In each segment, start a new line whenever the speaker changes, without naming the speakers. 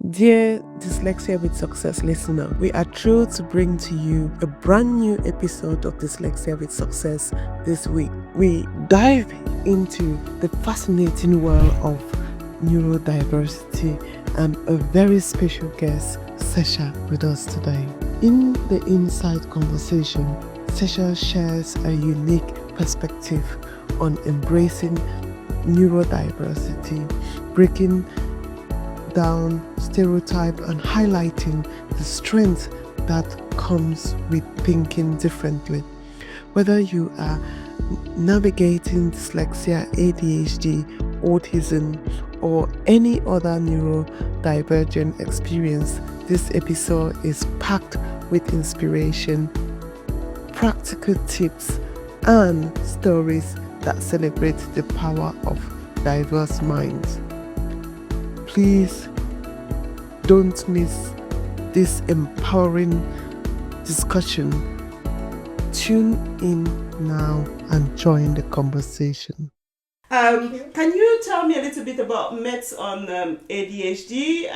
Dear Dyslexia with Success listener, we are thrilled to bring to you a brand new episode of Dyslexia with Success this week. We dive into the fascinating world of neurodiversity and a very special guest, Sesha, with us today. In the Inside Conversation, Sesha shares a unique perspective on embracing neurodiversity, breaking down stereotype and highlighting the strength that comes with thinking differently. Whether you are navigating dyslexia, ADHD, autism, or any other neurodivergent experience, this episode is packed with inspiration, practical tips, and stories that celebrate the power of diverse minds. Please don't miss this empowering discussion. Tune in now and join the conversation.
Can you tell me a little bit about meds on ADHD?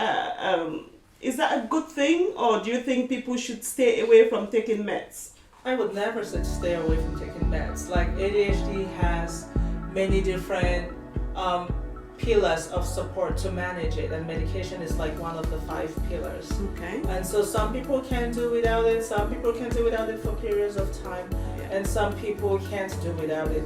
Is that a good thing, or do you think people should stay away from taking meds?
I would never say stay away from taking meds. Like ADHD has many different pillars of support to manage it, and medication is like one of the 5 pillars.
Okay.
And so some people can do without it, some people can do without it for periods of time, and some people can't do without it.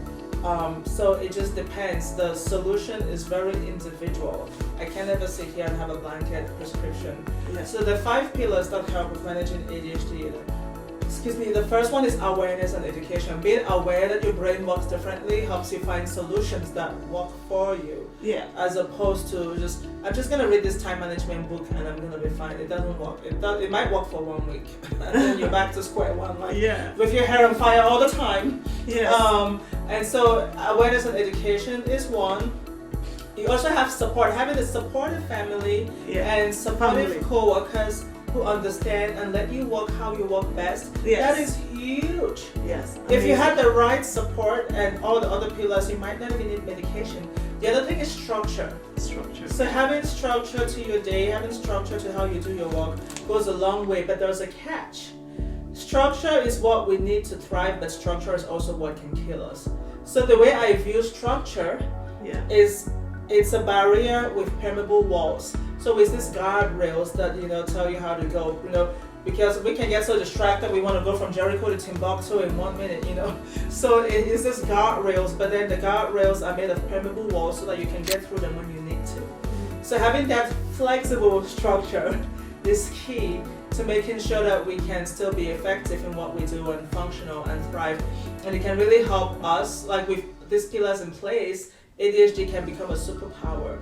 So it just depends. The solution is very individual. I can't ever sit here and have a blanket prescription.
Yeah.
So the 5 pillars that help with managing ADHD, the first one is awareness and education. Being aware that your brain works differently helps you find solutions that work for you.
Yeah.
As opposed to I'm just gonna read this time management book and I'm gonna be fine. It doesn't work. It might work for 1 week, and then you're back to square one, with your hair on fire all the time.
Yes.
And so awareness and education is one. You also have support. Having a supportive family and supportive co-workers who understand and let you work how you work best.
Yes.
That is huge.
Yes.
If you have the right support and all the other pillars, you might not even need medication. The other thing is structure. So having structure to your day, having structure to how you do your work goes a long way, but there's a catch. Structure is what we need to thrive, but structure is also what can kill us. So the way I view structure is it's a barrier with permeable walls. So it's these guardrails that tell you how to go, because we can get so distracted we want to go from Jericho to Timbuktu in 1 minute, So it is these guardrails, but then the guardrails are made of permeable walls so that you can get through them when you need to. So having that flexible structure is key to making sure that we can still be effective in what we do and functional and thrive. And it can really help us, like with these pillars in place, ADHD can become a superpower.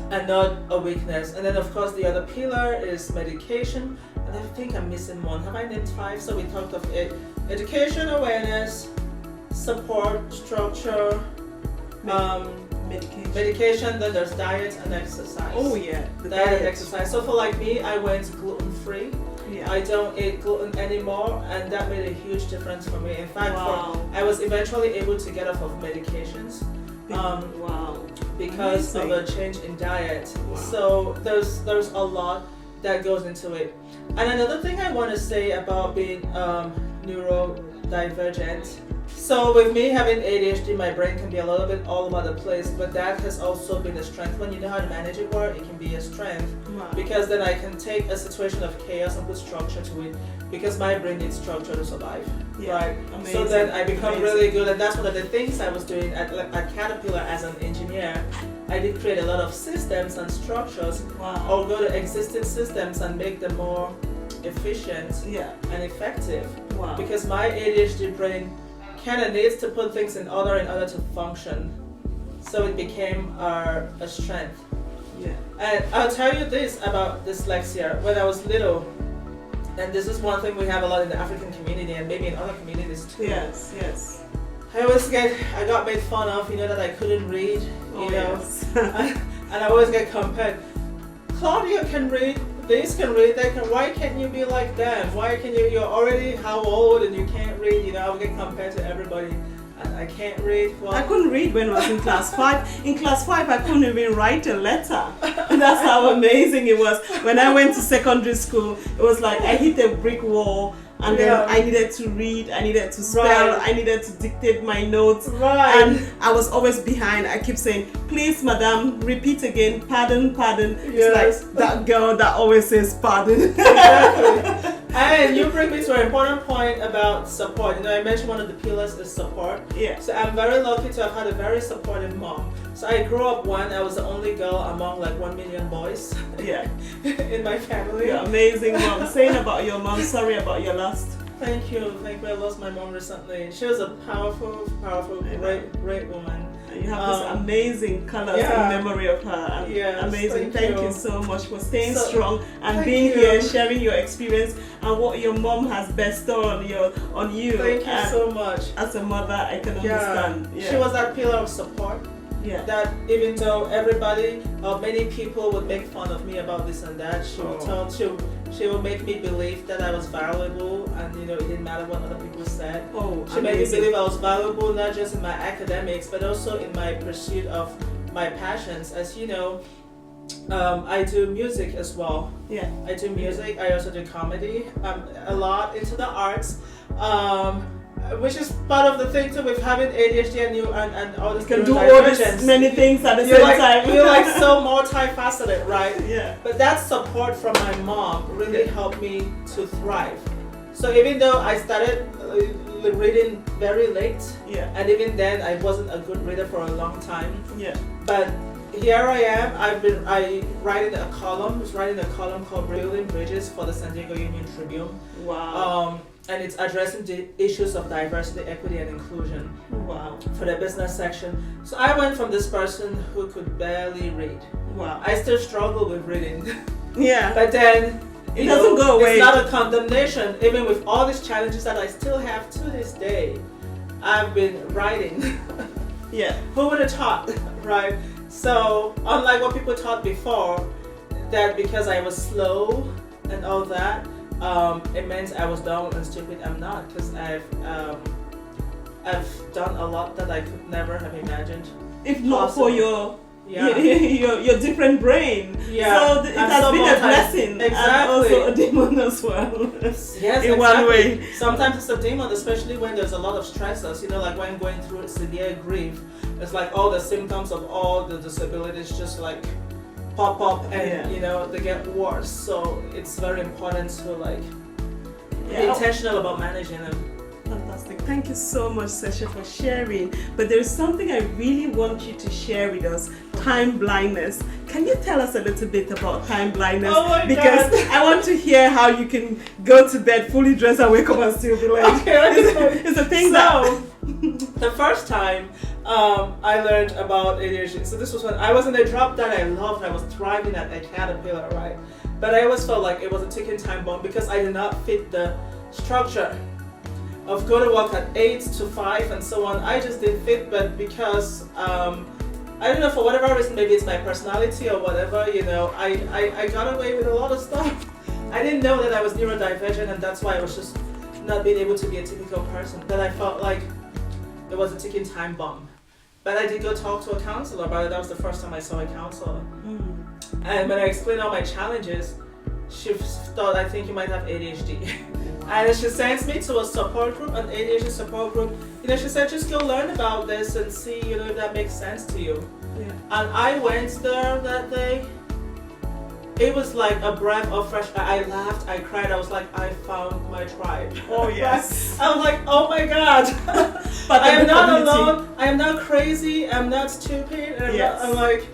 And not a weakness. And then of course the other pillar is medication, and I think I'm missing one. Have I named 5? So we talked of education, awareness, support, structure, medication, then there's diet and exercise.
Oh yeah, the
diet and exercise. So for like me, I went gluten-free. I don't eat gluten anymore, and that made a huge difference for me. In fact, I was eventually able to get off of medications. Because of a change in diet. So there's a lot that goes into it. And another thing I want to say about being neurodivergent. So with me having ADHD, my brain can be a little bit all over the place, but that has also been a strength. When you know how to manage it well, it can be a strength. Because then I can take a situation of chaos and put structure to it, because my brain needs structure to survive. Right? Amazing. So then I become really good, and that's one of the things I was doing at Caterpillar as an engineer. I did create a lot of systems and structures, or go to existing systems and make them more efficient and effective. Because my ADHD brain kind of needs to put things in order to function. So it became a strength. And I'll tell you this about dyslexia. When I was little, and this is one thing we have a lot in the African community and maybe in other communities too.
Yes.
I got made fun of, that I couldn't read, and I always get compared. Claudia can read, these can read, they can. Why can't you be like them? Why can you're already how old and you can't read? I would get compared to everybody. And I can't read. Well,
I couldn't read when I was in class 5. In class 5, I couldn't even write a letter. That's how amazing it was. When I went to secondary school, it was like I hit a brick wall. And then I needed to read, I needed to spell, I needed to dictate my notes. And I was always behind. I keep saying, please, madam, repeat again, pardon, pardon. It's like that girl that always says pardon.
Exactly. And you bring me to an important point about support. You know, I mentioned one of the pillars is support.
Yeah.
So I'm very lucky to have had a very supportive mom. So I grew up I was the only girl among like 1 million boys.
Yeah.
In my family.
You're amazing mom. Saying about your mom, sorry about your last.
Thank you. I lost my mom recently. She was a powerful, great woman.
You have this amazing colors in memory of her. Amazing. Thank you so much for staying strong and being here, sharing your experience and what your mom has bestowed on you.
Thank you so much.
As a mother, I can understand. Yeah.
She was that pillar of support. Yeah. That even though everybody or many people would make fun of me about this and that, she would make me believe that I was valuable, and you know, it didn't matter what other people said. She made me believe I was valuable, not just in my academics, but also in my pursuit of my passions. As you know, I do music as well. Yeah. I do music. I also do comedy. I'm a lot into the arts. Which is part of the thing too with having ADHD and all this.
You can do all these many things at the same time.
You're like so multifaceted, right?
Yeah.
But that support from my mom really helped me to thrive. So even though I started reading very late, and even then I wasn't a good reader for a long time. Yeah. But here I am. I writing a column called Building Bridges for the San Diego Union Tribune.
Wow.
And it's addressing the issues of diversity, equity, and inclusion. Wow. For the business section. So I went from this person who could barely read. Wow. I still struggle with reading. Yeah. But then it doesn't go away. It's not a condemnation. Even with all these challenges that I still have to this day, I've been writing. Yeah. Who would have thought, right? So unlike what people thought before, that because I was slow and all that, it meant I was dumb and stupid. I'm not, because I've done a lot that I could never have imagined.
If not for your different brain. Yeah. So it has been a blessing. Exactly. And also a demon as well.
Yes,
in one way.
Sometimes it's a demon, especially when there's a lot of stressors. You know, like when going through severe grief, it's like all the symptoms of all the disabilities just like pop up and you know, they get worse. So it's very important to be intentional about managing them.
Fantastic. Thank you so much, Sasha, for sharing. But there's something I really want you to share with us, time blindness. Can you tell us a little bit about time blindness?
Oh my
because
God.
I want to hear how you can go to bed fully dressed and wake up and still be like, it's a thing
the first time I learned about ADHD, so this was when I was in a job that I loved. I was thriving at a Caterpillar, right? But I always felt like it was a ticking time bomb because I did not fit the structure of go to work at 8 to 5 and so on. I just didn't fit, but because I don't know, for whatever reason, maybe it's my personality or whatever, you know, I got away with a lot of stuff. I didn't know that I was neurodivergent, and that's why I was just not being able to be a typical person. But I felt like it was a ticking time bomb. But I did go talk to a counselor about it. That was the first time I saw a counselor. And when I explained all my challenges, she thought, I think you might have ADHD. And she sent me to a support group, an ADHD support group. You know, she said, just go learn about this and see, you know, if that makes sense to you. Yeah. And I went there that day. It was like a breath of fresh air. I laughed, I cried. I was like, I found my tribe.
Oh yes.
I was like, oh my God. But I am not alone. I am not crazy. I'm not stupid. I'm like,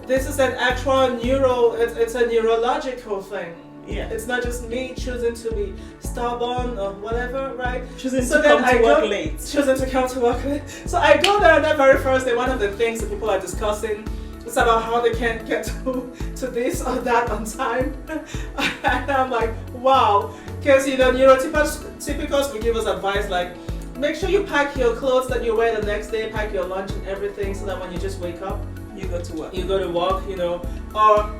this is an actual it's a neurological thing. Yeah. It's not just me choosing to be stubborn or whatever, right?
Choosing to come to work late.
Choosing to come to work late. So I go there on that very first day. One of the things that people are discussing is about how they can't get to this or that on time. And I'm like, wow. Because, you know, neurotypicals will give us advice like, make sure you pack your clothes that you wear the next day, pack your lunch and everything, so that when you just wake up,
you go to work.
You go to work, you know. Or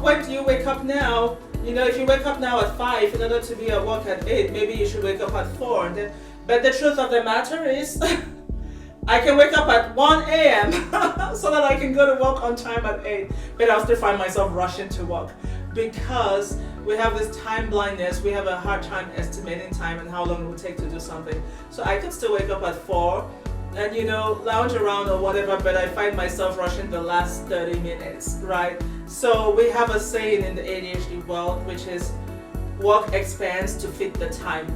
when do you wake up now? You know, if you wake up now at 5 in order to be at work at 8, maybe you should wake up at 4. But the truth of the matter is, I can wake up at 1 a.m. so that I can go to work on time at 8, but I'll still find myself rushing to work because we have this time blindness. We have a hard time estimating time and how long it will take to do something. So I could still wake up at 4 and, you know, lounge around or whatever, but I find myself rushing the last 30 minutes, right? So we have a saying in the ADHD world, which is work expands to fit the time.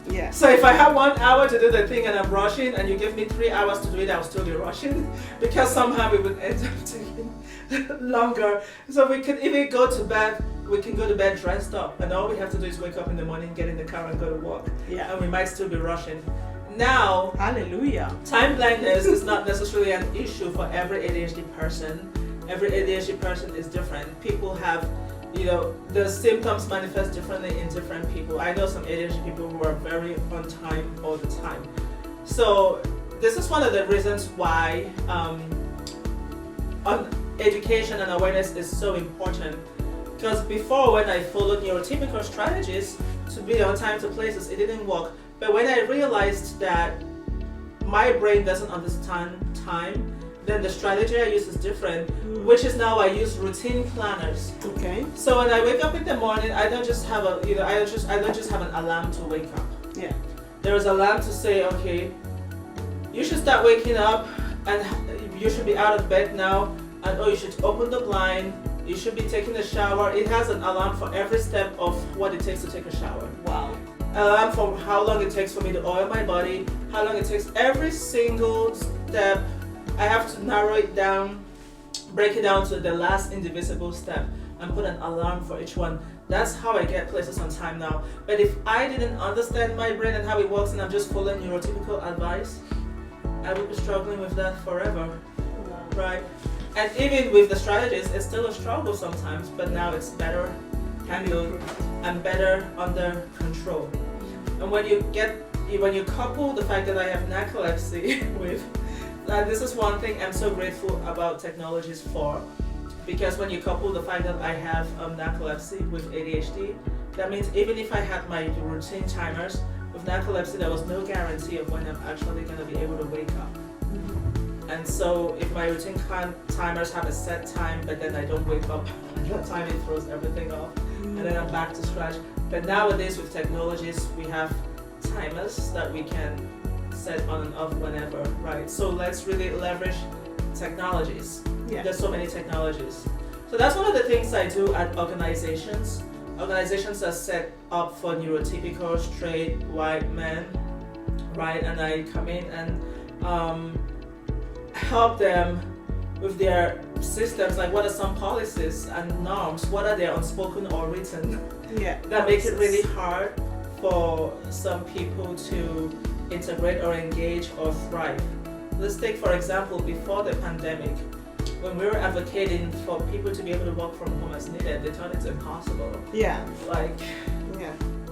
Yeah.
So if I have 1 hour to do the thing and I'm rushing and you give me 3 hours to do it, I'll still be rushing because somehow it would end up taking longer. So we can even go to bed, we can go to bed dressed up and all we have to do is wake up in the morning, get in the car and go to work.
Yeah.
And we might still be rushing. Now,
Hallelujah.
time blindness is not necessarily an issue for every ADHD person. Every ADHD person is different. People have, you know, the symptoms manifest differently in different people. I know some ADHD people who are very on time all the time. So this is one of the reasons why education and awareness is so important. Because before, when I followed neurotypical strategies to be on time to places, it didn't work. But when I realized that my brain doesn't understand time, then the strategy I use is different, which is now I use routine planners.
Okay.
So when I wake up in the morning, I don't just have a, you know, I don't just have an alarm to wake up.
Yeah.
There is an alarm to say, okay, you should start waking up and you should be out of bed now, and oh, you should open the blind, you should be taking a shower. It has an alarm for every step of what it takes to take a shower.
Wow.
Alarm for how long it takes for me to oil my body, how long it takes every single step. I have to narrow it down, break it down to the last indivisible step and put an alarm for each one. That's how I get places on time now. But if I didn't understand my brain and how it works and I'm just following neurotypical advice, I would be struggling with that forever, right? And even with the strategies, it's still a struggle sometimes, but now it's better handled and better under control. And when you couple the fact that I have narcolepsy with, this is one thing I'm so grateful about technologies for, because when you couple the fact that I have narcolepsy with ADHD, that means even if I had my routine timers, with narcolepsy there was no guarantee of when I'm actually going to be able to wake up. And so if my routine timers have a set time, but then I don't wake up at that time, it throws everything off. And then I'm back to scratch. But nowadays with technologies, we have timers that we can set on and off whenever, right? So let's really leverage technologies.
Yeah.
There's so many technologies. So that's one of the things I do at organizations. Organizations are set up for neurotypical straight white men, right? And I come in and help them with their systems, like what are some policies and norms, what are their unspoken or written, that make it really hard for some people to integrate or engage or thrive. Let's take, for example, before the pandemic, when we were advocating for people to be able to work from home as needed, they thought it's impossible.
Yeah.
Like,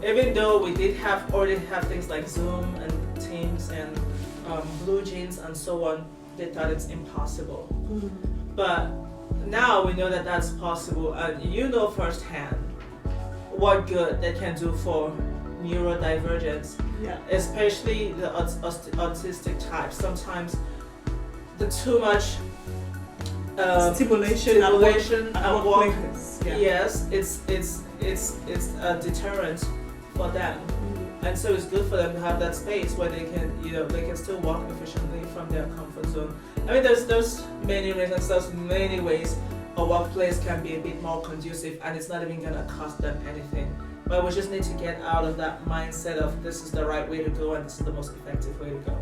even though we did already have things like Zoom and Teams and Blue Jeans and so on, they thought it's impossible. But now we know that that's possible, and you know firsthand what good that can do for neurodivergence, especially the autistic type. Sometimes the too much stimulation and work, yes, it's a deterrent for them. And so it's good for them to have that space where they can still work efficiently from their comfort zone. I mean, there's many reasons, there's many ways a workplace can be a bit more conducive, and it's not even gonna cost them anything. But we just need to get out of that mindset of this is the right way to go and this is the most effective way to go.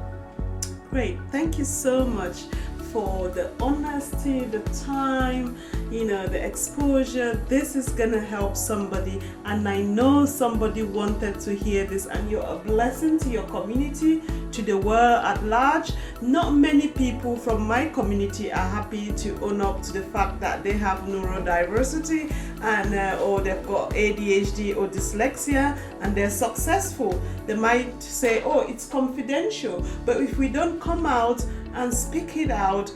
Great, thank you so much for the honesty, the time, the exposure. This is gonna help somebody, and I know somebody wanted to hear this, and you're a blessing to your community, to the world at large. Not many people from my community are happy to own up to the fact that they have neurodiversity and or they've got ADHD or dyslexia, and they're successful. They might say, oh, it's confidential, but if we don't come out and speak it out,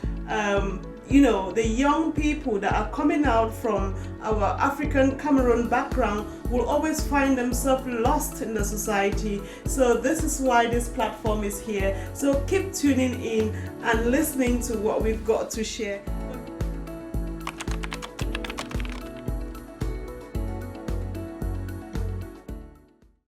the young people that are coming out from our African Cameroon background will always find themselves lost in the society. So this is why this platform is here. So keep tuning in and listening to what we've got to share.